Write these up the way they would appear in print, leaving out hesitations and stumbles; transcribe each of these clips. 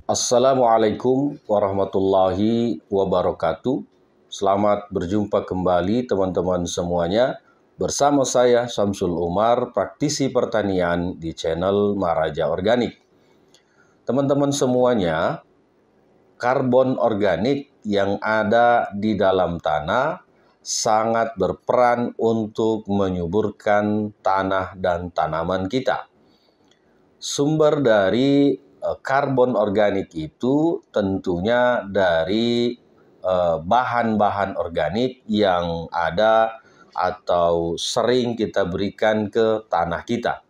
Assalamualaikum warahmatullahi wabarakatuh. Selamat berjumpa kembali teman-teman semuanya. Bersama saya Syamsul Umar, praktisi pertanian di channel Maraja Organik. Teman-teman semuanya, karbon organik yang ada di dalam tanah sangat berperan untuk menyuburkan tanah dan tanaman kita. Sumber dari karbon organik itu tentunya dari bahan-bahan organik yang ada atau sering kita berikan ke tanah kita.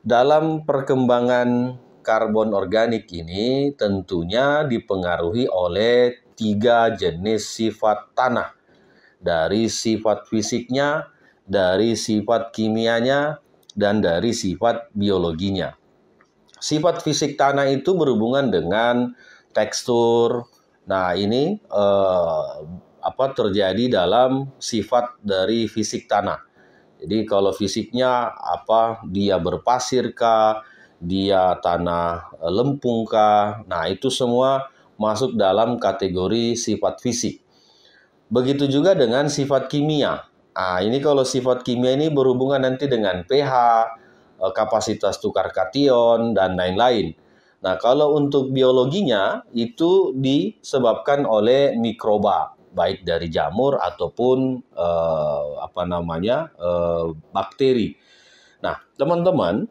Dalam perkembangan karbon organik ini tentunya dipengaruhi oleh 3 jenis sifat tanah. Dari sifat fisiknya, dari sifat kimianya, dan dari sifat biologinya. Sifat fisik tanah itu berhubungan dengan tekstur. Nah, ini terjadi dalam sifat dari fisik tanah. Jadi kalau fisiknya dia berpasir kah, dia tanah lempung kah. Nah, itu semua masuk dalam kategori sifat fisik. Begitu juga dengan sifat kimia. Nah, ini kalau sifat kimia ini berhubungan nanti dengan pH, kapasitas tukar kation, dan lain-lain. Nah, kalau untuk biologinya itu disebabkan oleh mikroba, baik dari jamur ataupun bakteri. Nah, teman-teman,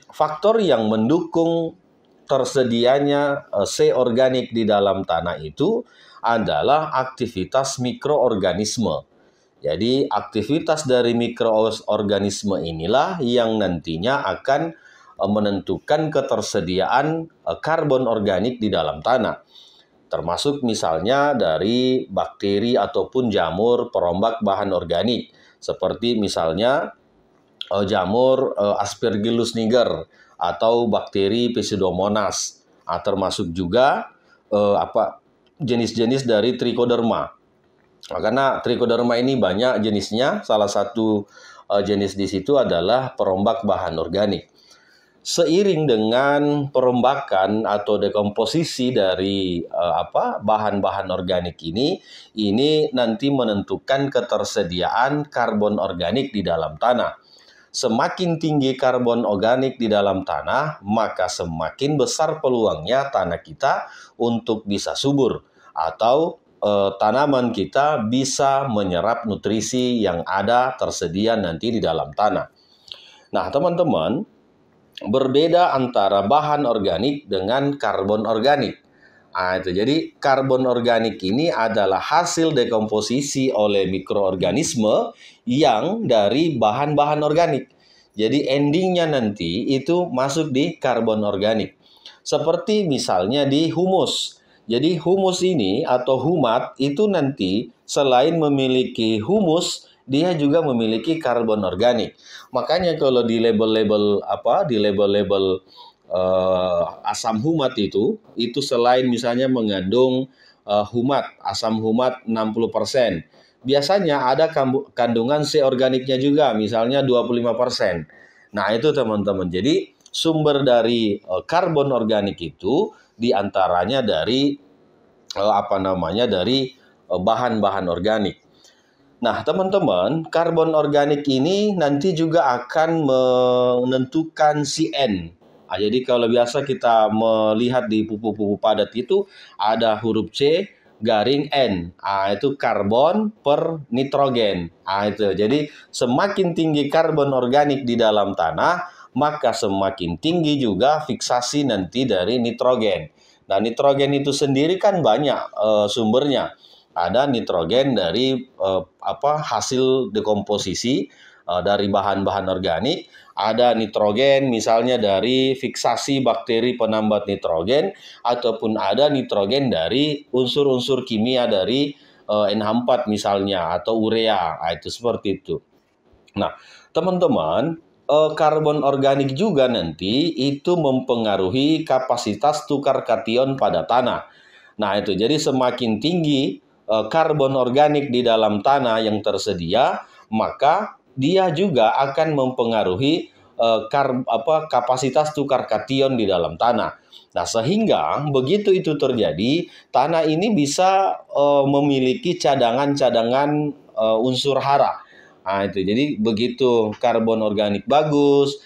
faktor yang mendukung tersedianya C organik di dalam tanah itu adalah aktivitas mikroorganisme. Jadi aktivitas dari mikroorganisme inilah yang nantinya akan menentukan ketersediaan karbon organik di dalam tanah. Termasuk misalnya dari bakteri ataupun jamur perombak bahan organik. Seperti misalnya jamur Aspergillus niger atau bakteri Pseudomonas. Termasuk juga jenis-jenis dari Trichoderma. Karena Trichoderma ini banyak jenisnya, salah satu jenis di situ adalah perombak bahan organik. Seiring dengan perombakan atau dekomposisi dari bahan-bahan organik ini nanti menentukan ketersediaan karbon organik di dalam tanah. Semakin tinggi karbon organik di dalam tanah, maka semakin besar peluangnya tanah kita untuk bisa subur atau tanaman kita bisa menyerap nutrisi yang ada tersedia nanti di dalam tanah. Nah, teman-teman, berbeda antara bahan organik dengan karbon organik. Jadi karbon organik ini adalah hasil dekomposisi oleh mikroorganisme yang dari bahan-bahan organik. Jadi endingnya nanti itu masuk di karbon organik. Seperti misalnya di humus. Jadi humus ini atau humat itu nanti selain memiliki humus, dia juga memiliki karbon organik. Makanya kalau di label-label asam humat itu selain misalnya mengandung asam humat 60%. Biasanya ada kandungan C organiknya juga, misalnya 25%. Nah, itu teman-teman. Jadi sumber dari karbon organik itu diantaranya dari bahan-bahan organik. Nah, teman-teman, karbon organik ini nanti juga akan menentukan CN. Jadi kalau biasa kita melihat di pupuk-pupuk padat itu ada huruf C garing N. Itu karbon per nitrogen. Itu. Jadi semakin tinggi karbon organik di dalam tanah, maka semakin tinggi juga fiksasi nanti dari nitrogen. Nah, nitrogen itu sendiri kan banyak sumbernya. Ada nitrogen dari hasil dekomposisi dari bahan-bahan organik, ada nitrogen misalnya dari fiksasi bakteri penambat nitrogen, ataupun ada nitrogen dari unsur-unsur kimia dari NH4 misalnya, atau urea. Itu seperti itu. Nah, teman-teman, karbon organik juga nanti itu mempengaruhi kapasitas tukar kation pada tanah. Nah, itu jadi semakin tinggi karbon organik di dalam tanah yang tersedia, maka dia juga akan mempengaruhi kapasitas tukar kation di dalam tanah. Nah, sehingga begitu itu terjadi, tanah ini bisa memiliki cadangan-cadangan unsur hara. Nah, itu. Jadi begitu karbon organik bagus,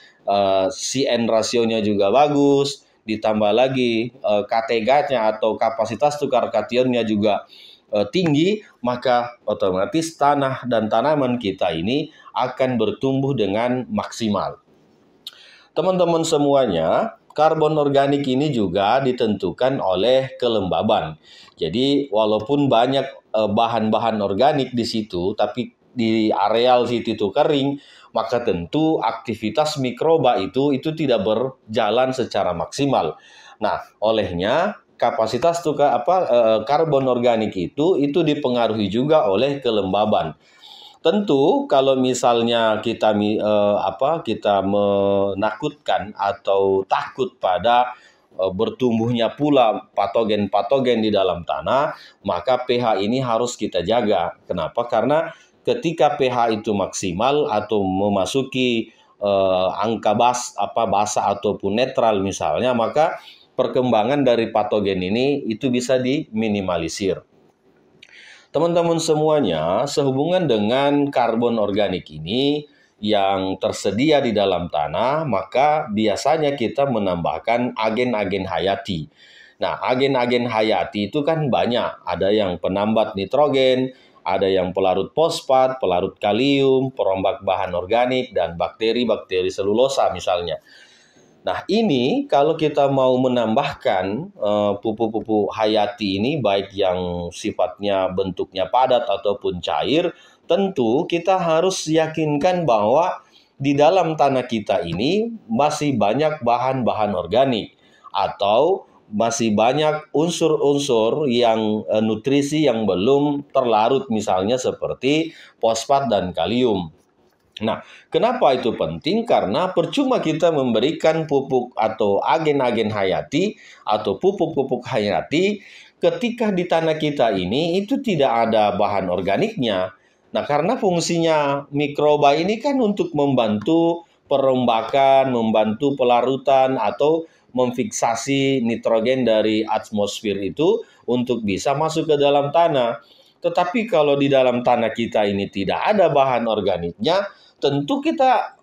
CN rasionya juga bagus, ditambah lagi KTG-nya atau kapasitas tukar kationnya juga tinggi, maka otomatis tanah dan tanaman kita ini akan bertumbuh dengan maksimal. Teman-teman semuanya, karbon organik ini juga ditentukan oleh kelembaban. Jadi walaupun banyak bahan-bahan organik di situ, tapi di areal situ itu kering, maka tentu aktivitas mikroba itu tidak berjalan secara maksimal. Nah, olehnya kapasitas karbon organik itu dipengaruhi juga oleh kelembaban. Tentu kalau misalnya kita menakutkan atau takut pada bertumbuhnya pula patogen-patogen di dalam tanah, maka pH ini harus kita jaga. Kenapa? Karena ketika pH itu maksimal atau memasuki angka basa ataupun netral misalnya, maka perkembangan dari patogen ini itu bisa diminimalisir. Teman-teman semuanya, sehubungan dengan karbon organik ini yang tersedia di dalam tanah, maka biasanya kita menambahkan agen-agen hayati. Nah, agen-agen hayati itu kan banyak. Ada yang penambat nitrogen, ada yang pelarut fosfat, pelarut kalium, perombak bahan organik, dan bakteri-bakteri selulosa misalnya. Nah, ini kalau kita mau menambahkan pupuk-pupuk hayati ini, baik yang sifatnya bentuknya padat ataupun cair, tentu kita harus yakinkan bahwa di dalam tanah kita ini masih banyak bahan-bahan organik atau masih banyak unsur-unsur yang nutrisi yang belum terlarut, misalnya seperti fosfat dan kalium. Nah, kenapa itu penting? Karena percuma kita memberikan pupuk atau agen-agen hayati atau pupuk-pupuk hayati ketika di tanah kita ini itu tidak ada bahan organiknya. Nah, karena fungsinya mikroba ini kan untuk membantu perombakan, membantu pelarutan atau memfiksasi nitrogen dari atmosfer itu untuk bisa masuk ke dalam tanah. Tetapi kalau di dalam tanah kita ini tidak ada bahan organiknya, tentu kita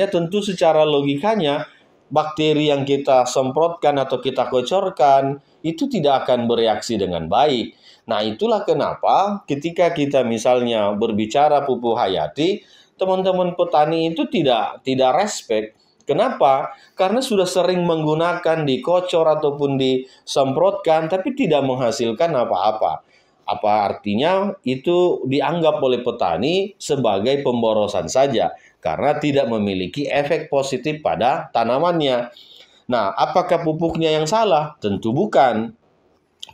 tentu secara logikanya bakteri yang kita semprotkan atau kita kocorkan itu tidak akan bereaksi dengan baik. Nah, itulah kenapa ketika kita misalnya berbicara pupuk hayati, teman-teman petani itu tidak respect. Kenapa? Karena sudah sering menggunakan dikocor ataupun disemprotkan tapi tidak menghasilkan apa-apa. Apa artinya? Itu dianggap oleh petani sebagai pemborosan saja karena tidak memiliki efek positif pada tanamannya. Nah, apakah pupuknya yang salah? Tentu bukan.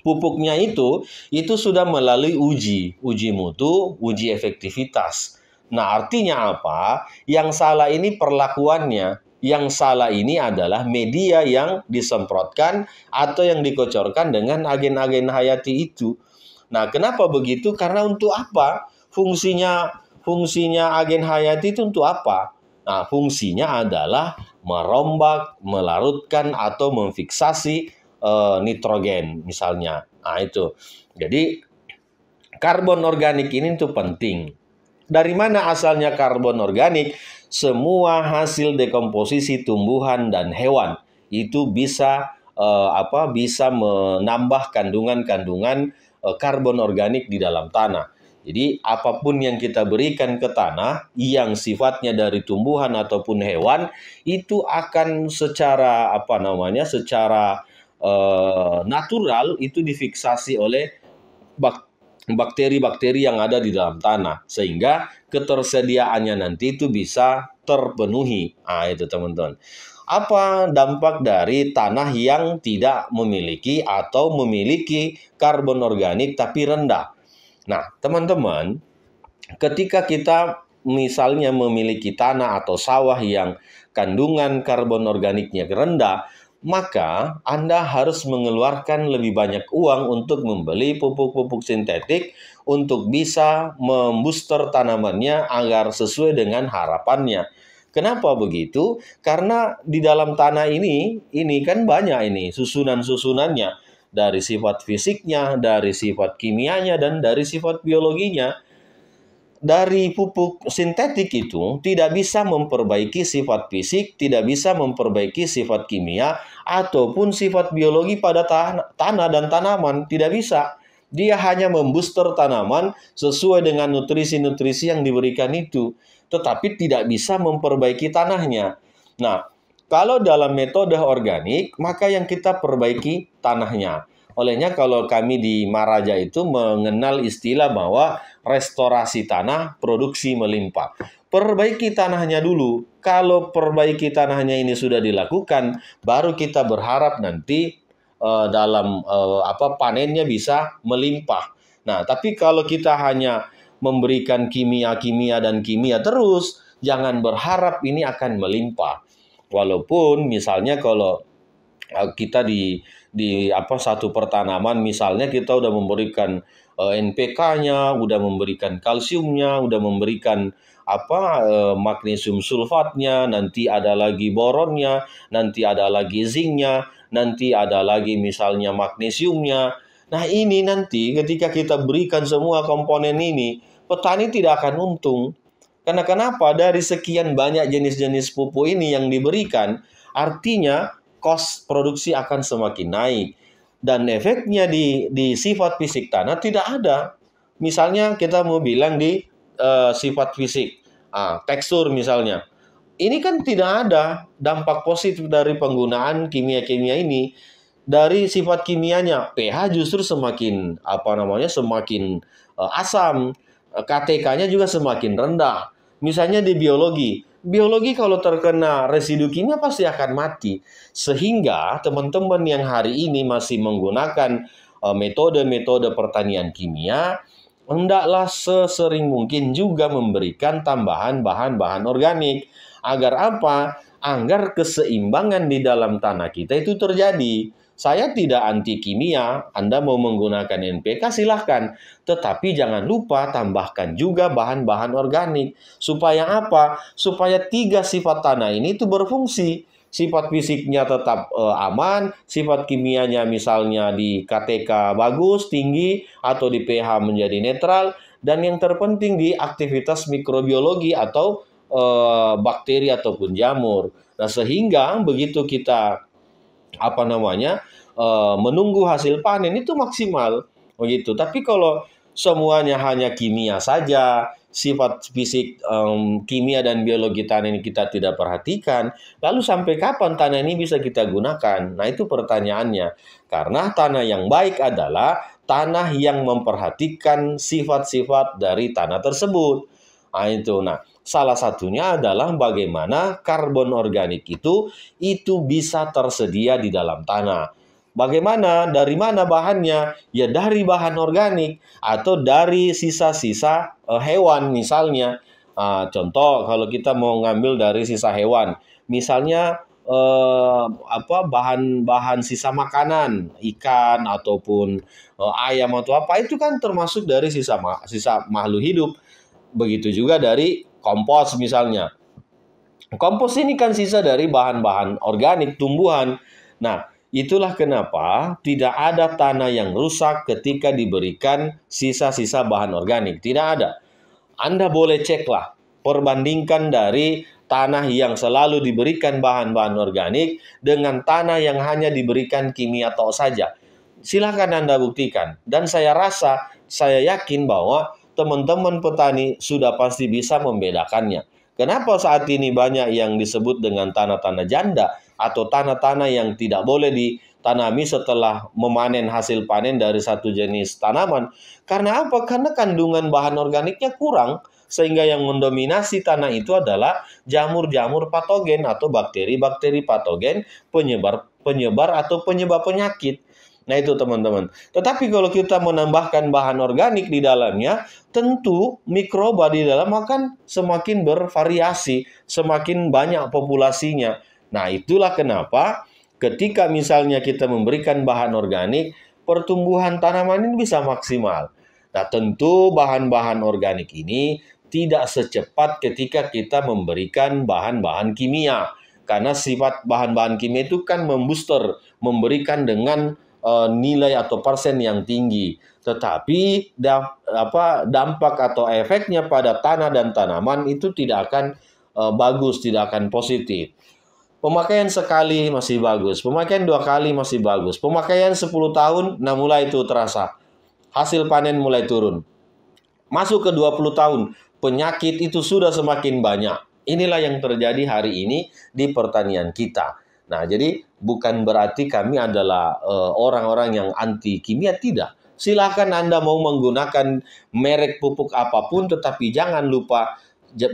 Pupuknya itu sudah melalui uji mutu, uji efektivitas. Nah, artinya apa? Yang salah ini perlakuannya. Yang salah ini adalah media yang disemprotkan atau yang dikocorkan dengan agen-agen hayati itu. Nah, kenapa begitu? Karena untuk apa? Fungsinya agen hayati itu untuk apa? Nah, fungsinya adalah merombak, melarutkan, atau memfiksasi nitrogen misalnya. Nah, itu. Jadi, karbon organik ini itu penting. Dari mana asalnya karbon organik? Semua hasil dekomposisi tumbuhan dan hewan itu bisa bisa menambah kandungan-kandungan karbon organik di dalam tanah. Jadi apapun yang kita berikan ke tanah yang sifatnya dari tumbuhan ataupun hewan itu akan secara secara natural itu difiksasi oleh bakteri-bakteri yang ada di dalam tanah sehingga ketersediaannya nanti itu bisa terpenuhi. Nah, itu teman-teman. Apa dampak dari tanah yang tidak memiliki atau memiliki karbon organik tapi rendah? Nah, teman-teman, ketika kita misalnya memiliki tanah atau sawah yang kandungan karbon organiknya rendah, maka Anda harus mengeluarkan lebih banyak uang untuk membeli pupuk-pupuk sintetik untuk bisa membooster tanamannya agar sesuai dengan harapannya. Kenapa begitu? Karena di dalam tanah ini kan banyak ini susunan-susunannya, dari sifat fisiknya, dari sifat kimianya, dan dari sifat biologinya. Dari pupuk sintetik itu tidak bisa memperbaiki sifat fisik, tidak bisa memperbaiki sifat kimia, ataupun sifat biologi pada tanah dan tanaman. Tidak bisa. Dia hanya membooster tanaman sesuai dengan nutrisi-nutrisi yang diberikan itu, tetapi tidak bisa memperbaiki tanahnya. Nah, kalau dalam metode organik, maka yang kita perbaiki tanahnya. Olehnya kalau kami di Maraja itu mengenal istilah bahwa restorasi tanah, produksi melimpah. Perbaiki tanahnya dulu. Kalau perbaiki tanahnya ini sudah dilakukan, baru kita berharap nanti panennya bisa melimpah. Nah, tapi kalau kita hanya memberikan kimia-kimia dan kimia terus, jangan berharap ini akan melimpah. Walaupun misalnya kalau kita di satu pertanaman, misalnya kita udah memberikan NPK-nya, udah memberikan kalsiumnya, udah memberikan magnesium sulfatnya, nanti ada lagi boronnya, nanti ada lagi zincnya, nanti ada lagi misalnya magnesiumnya. Nah, ini nanti ketika kita berikan semua komponen ini, petani tidak akan untung. Karena kenapa? Dari sekian banyak jenis-jenis pupuk ini yang diberikan, artinya kos produksi akan semakin naik. Dan efeknya di sifat fisik tanah tidak ada. Misalnya kita mau bilang di sifat fisik, tekstur misalnya. Ini kan tidak ada dampak positif dari penggunaan kimia-kimia ini. Dari sifat kimianya, pH justru semakin semakin asam, KTK-nya juga semakin rendah. Misalnya di biologi, kalau terkena residu kimia pasti akan mati. Sehingga teman-teman yang hari ini masih menggunakan metode-metode pertanian kimia, hendaklah sesering mungkin juga memberikan tambahan bahan-bahan organik. Agar apa? Agar keseimbangan di dalam tanah kita itu terjadi. Saya tidak anti kimia, Anda mau menggunakan NPK silahkan. Tetapi jangan lupa tambahkan juga bahan-bahan organik. Supaya apa? Supaya 3 sifat tanah ini itu berfungsi. Sifat fisiknya tetap aman, sifat kimianya misalnya di KTK bagus, tinggi, atau di pH menjadi netral, dan yang terpenting di aktivitas mikrobiologi atau bakteri ataupun jamur. Nah, sehingga begitu kita menunggu hasil panen itu maksimal begitu. Tapi kalau semuanya hanya kimia saja, sifat fisik kimia dan biologi tanah ini kita tidak perhatikan, lalu sampai kapan tanah ini bisa kita gunakan? Nah, itu pertanyaannya. Karena tanah yang baik adalah tanah yang memperhatikan sifat-sifat dari tanah tersebut. Nah, itu. Nah, salah satunya adalah bagaimana karbon organik itu bisa tersedia di dalam tanah. Bagaimana? Dari mana bahannya? Ya dari bahan organik atau dari sisa-sisa hewan misalnya. Contoh kalau kita mau ngambil dari sisa hewan, misalnya bahan-bahan sisa makanan, ikan ataupun ayam atau apa, itu kan termasuk dari sisa makhluk hidup. Begitu juga dari kompos misalnya. Kompos ini kan sisa dari bahan-bahan organik tumbuhan. Nah, itulah kenapa tidak ada tanah yang rusak ketika diberikan sisa-sisa bahan organik. Tidak ada. Anda boleh ceklah, perbandingkan dari tanah yang selalu diberikan bahan-bahan organik dengan tanah yang hanya diberikan kimia tok saja. Silakan Anda buktikan. Dan saya yakin bahwa teman-teman petani sudah pasti bisa membedakannya. Kenapa saat ini banyak yang disebut dengan tanah-tanah janda atau tanah-tanah yang tidak boleh ditanami setelah memanen hasil panen dari satu jenis tanaman? Karena apa? Karena kandungan bahan organiknya kurang, sehingga yang mendominasi tanah itu adalah jamur-jamur patogen atau bakteri-bakteri patogen penyebar atau penyebab penyakit. Nah, itu teman-teman. Tetapi kalau kita menambahkan bahan organik di dalamnya, tentu mikroba di dalam akan semakin bervariasi, semakin banyak populasinya. Nah, itulah kenapa ketika misalnya kita memberikan bahan organik, pertumbuhan tanaman ini bisa maksimal. Nah, tentu bahan-bahan organik ini tidak secepat ketika kita memberikan bahan-bahan kimia. Karena sifat bahan-bahan kimia itu kan membooster, memberikan dengan nilai atau persen yang tinggi. Tetapi dampak atau efeknya pada tanah dan tanaman itu tidak akan bagus, tidak akan positif. Pemakaian sekali masih bagus, pemakaian 2 kali masih bagus, pemakaian 10 tahun, nah mulai itu terasa. Hasil panen mulai turun. Masuk ke 20 tahun, penyakit itu sudah semakin banyak. Inilah yang terjadi hari ini di pertanian kita. Nah, jadi bukan berarti kami adalah orang-orang yang anti kimia, tidak. Silakan Anda mau menggunakan merek pupuk apapun, tetapi jangan lupa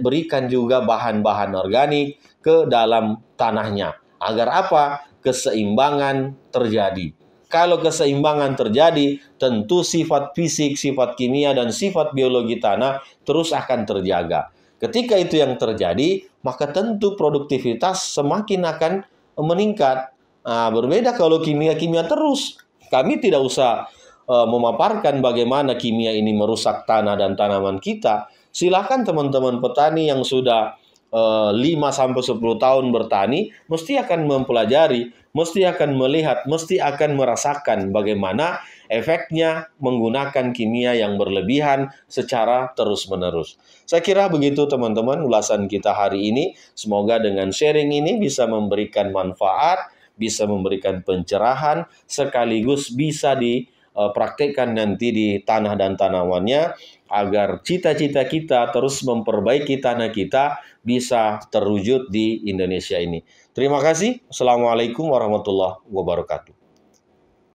berikan juga bahan-bahan organik ke dalam tanahnya. Agar apa? Keseimbangan terjadi. Kalau keseimbangan terjadi, tentu sifat fisik, sifat kimia, dan sifat biologi tanah terus akan terjaga. Ketika itu yang terjadi, maka tentu produktivitas semakin akan meningkat. Nah, berbeda kalau kimia-kimia terus. Kami tidak usah memaparkan bagaimana kimia ini merusak tanah dan tanaman kita. Silakan teman-teman petani yang sudah 5-10 tahun bertani, mesti akan mempelajari, mesti akan melihat, mesti akan merasakan bagaimana efeknya menggunakan kimia yang berlebihan secara terus-menerus. Saya kira begitu teman-teman ulasan kita hari ini. Semoga dengan sharing ini bisa memberikan manfaat, bisa memberikan pencerahan, sekaligus bisa dipraktekkan nanti di tanah dan tanamannya, agar cita-cita kita terus memperbaiki tanah kita bisa terwujud di Indonesia ini. Terima kasih. Assalamualaikum warahmatullahi wabarakatuh.